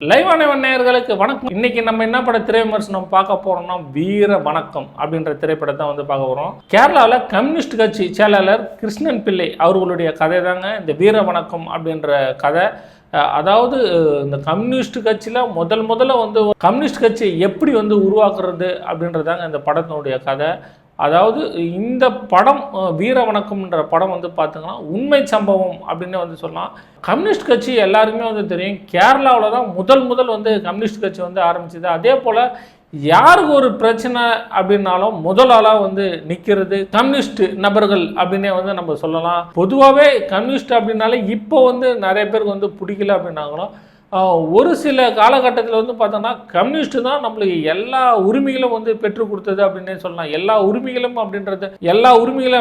லைவானவன் நேயர்களுக்கு வணக்கம். இன்னைக்கு நம்ம என்ன பட திரை விமர்சனம் பார்க்க போறோம்னா வீர வணக்கம் அப்படின்ற திரைப்படத்தை பார்க்க போறோம். கேரளாவில் கம்யூனிஸ்ட் கட்சி செயலாளர் கிருஷ்ணன் பிள்ளை அவர்களுடைய கதை தாங்க இந்த வீர வணக்கம் அப்படின்ற கதை. அதாவது இந்த கம்யூனிஸ்ட் கட்சியில் முதல்ல கம்யூனிஸ்ட் கட்சி எப்படி உருவாக்குறது அப்படின்றதாங்க இந்த படத்தினுடைய கதை. அதாவது இந்த படம் வீர வணக்கம்ன்ற படம் பார்த்திங்கன்னா உண்மை சம்பவம் அப்படின்னு சொல்லலாம். கம்யூனிஸ்ட் கட்சி எல்லாருக்குமே தெரியும். கேரளாவில் தான் முதல் கம்யூனிஸ்ட் கட்சி ஆரம்பிச்சது. அதே போல் யாருக்கு ஒரு பிரச்சனை அப்படின்னாலும் முதல் ஆளாக நிற்கிறது கம்யூனிஸ்ட் நபர்கள் அப்படின்னே நம்ம சொல்லலாம். பொதுவாகவே கம்யூனிஸ்ட் அப்படின்னாலே இப்போ நிறைய பேருக்கு பிடிக்கல அப்படின்னாங்களோ ஒரு சில காலகட்டத்தில் பார்த்தோன்னா கம்யூனிஸ்ட் தான் நம்மளுக்கு எல்லா உரிமைகளும் பெற்றுக் கொடுத்தது அப்படின்னே சொல்லலாம். எல்லா உரிமைகளும்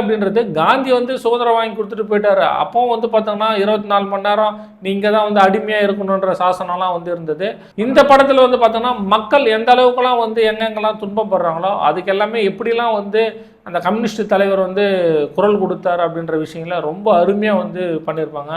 அப்படின்றது காந்தி சுதந்திரம் வாங்கி கொடுத்துட்டு போயிட்டாரு. அப்போ பார்த்தோம்னா 24 மணி நேரம் நீங்கள் தான் அடிமையாக இருக்கணுன்ற சாசனம்லாம் இருந்தது. இந்த படத்தில் பார்த்தோன்னா மக்கள் எந்த அளவுக்குலாம் எங்கெங்கெல்லாம் துன்பப்படுறாங்களோ அதுக்கு எல்லாமே எப்படிலாம் அந்த கம்யூனிஸ்ட் தலைவர் குரல் கொடுத்தார் அப்படின்ற விஷயங்களை ரொம்ப அருமையாக பண்ணியிருப்பாங்க.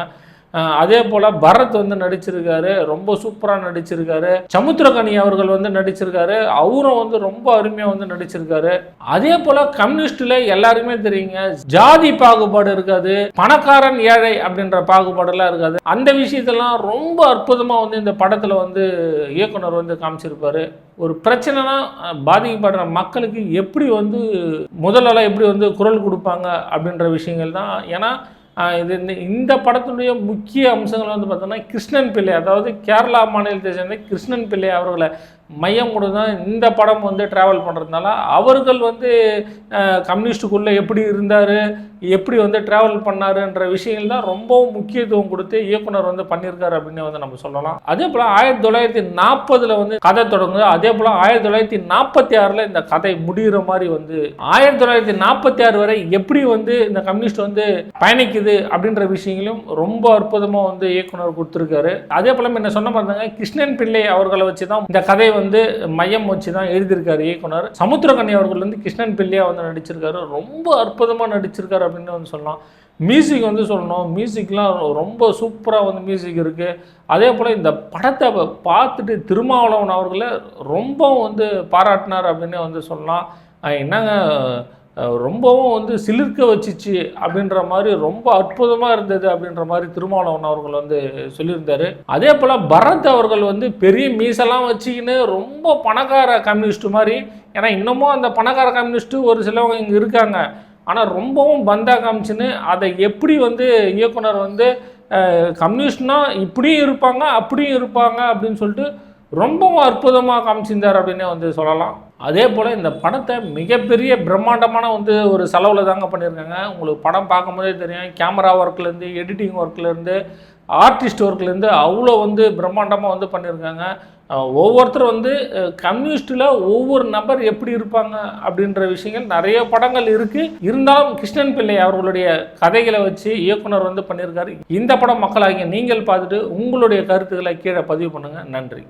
அதே போல் பரத் நடிச்சிருக்காரு, ரொம்ப சூப்பராக நடிச்சிருக்காரு. சமுத்திரகனி அவர்கள் நடிச்சிருக்காரு, அவரும் ரொம்ப அருமையாக நடிச்சிருக்காரு. அதே போல் கம்யூனிஸ்டில் எல்லாருமே தெரியுங்க, ஜாதி பாகுபாடு இருக்காது, பணக்காரன் ஏழை அப்படின்ற பாகுபாடெல்லாம் இருக்காது. அந்த விஷயத்தெல்லாம் ரொம்ப அற்புதமாக இந்த படத்தில் இயக்குனர் காமிச்சிருப்பாரு. ஒரு பிரச்சனைனா பாதிக்கப்படுற மக்களுக்கு எப்படி முதலாள எப்படி குரல் கொடுப்பாங்க அப்படின்ற விஷயங்கள் தான். ஏன்னா இந்த படத்துடைய முக்கிய அம்சங்கள் பார்த்தோன்னா கிருஷ்ணன் பிள்ளை, அதாவது கேரளா மாநிலத்தை சேர்ந்த கிருஷ்ணன் பிள்ளை அவர்களை மையம் கூட தான் இந்த படம் ட்ராவல் பண்ணுறதுனால அவர்கள் கம்யூனிஸ்டுக்குள்ளே எப்படி இருந்தார், எப்படி ட்ராவல் பண்ணாருன்ற விஷயங்கள் தான் ரொம்பவும் முக்கியத்துவம் கொடுத்து இயக்குனர் பண்ணியிருக்காரு அப்படின்னு நம்ம சொல்லலாம். அதே போல் 1940 கதை தொடங்குது. அதே போல் 1946 இந்த கதை முடிகிற மாதிரி 1946 வரை எப்படி இந்த கம்யூனிஸ்ட் பயணிக்குது அப்படின்ற விஷயங்களும் ரொம்ப அற்புதமாக இயக்குனர் கொடுத்துருக்காரு. அதே போல் என்ன சொன்ன மாதிரி கிருஷ்ணன் பிள்ளை அவர்களை வச்சு தான் இந்த கதை மையம் வச்சு தான் எழுதியிருக்காரு இயக்குனர். சமுத்திரகனி அவர்கள் கிருஷ்ணன் பிள்ளையா நடிச்சிருக்காரு, ரொம்ப அற்புதமாக நடிச்சிருக்காரு அப்படின்னு சொல்லலாம். மியூசிக் சொல்லணும், மியூசிக்லாம் ரொம்ப சூப்பராக மியூசிக் இருக்குது. அதே போல் இந்த படத்தை பார்த்துட்டு திருமாவளவன் அவர்களை ரொம்ப பாராட்டினார் அப்படின்னு சொல்லலாம். என்னங்க ரொம்பவும் சிலிர்க்க வச்சிச்சு அப்படின்ற மாதிரி ரொம்ப அற்புதமாக இருந்தது அப்படின்ற மாதிரி திருமாவளவன் அவர்கள் சொல்லியிருந்தார். அதே போல் பரத் அவர்கள் பெரிய மீசெல்லாம் வச்சுக்கின்னு ரொம்ப பணக்கார கம்யூனிஸ்ட் மாதிரி, ஏன்னா இன்னமும் அந்த பணக்கார கம்யூனிஸ்ட்டு ஒரு சிலவங்க இங்கே இருக்காங்க, ஆனால் ரொம்பவும் பந்தா காமிச்சுன்னு அதை எப்படி இயக்குனர் கம்யூனிஸ்ட்னால் இப்படியும் இருப்பாங்க அப்படியும் இருப்பாங்க அப்படின்னு சொல்லிட்டு ரொம்பவும் அற்புதமாக காமிச்சிருந்தார் அப்படின்னே சொல்லலாம். அதே போல் இந்த படத்தை மிகப்பெரிய பிரம்மாண்டமான ஒரு செலவில் தாங்க பண்ணியிருக்காங்க. உங்களுக்கு படம் பார்க்கும்போதே தெரியும், கேமரா ஒர்க்லேருந்து எடிட்டிங் ஒர்க்லேருந்து ஆர்டிஸ்ட் ஒர்க்லேருந்து அவ்வளோ பிரம்மாண்டமாக பண்ணியிருக்காங்க. ஒவ்வொருத்தரும் கம்யூனிஸ்டில் ஒவ்வொரு நபர் எப்படி இருப்பாங்க அப்படின்ற விஷயங்கள் நிறைய படங்கள் இருக்குது. இருந்தாலும் கிருஷ்ணன் பிள்ளை அவர்களுடைய கதைகளை வச்சு இயக்குனர் பண்ணியிருக்காரு. இந்த படம் மக்களாகிய நீங்கள் பார்த்துட்டு உங்களுடைய கருத்துக்களை கீழே பதிவு பண்ணுங்கள். நன்றி.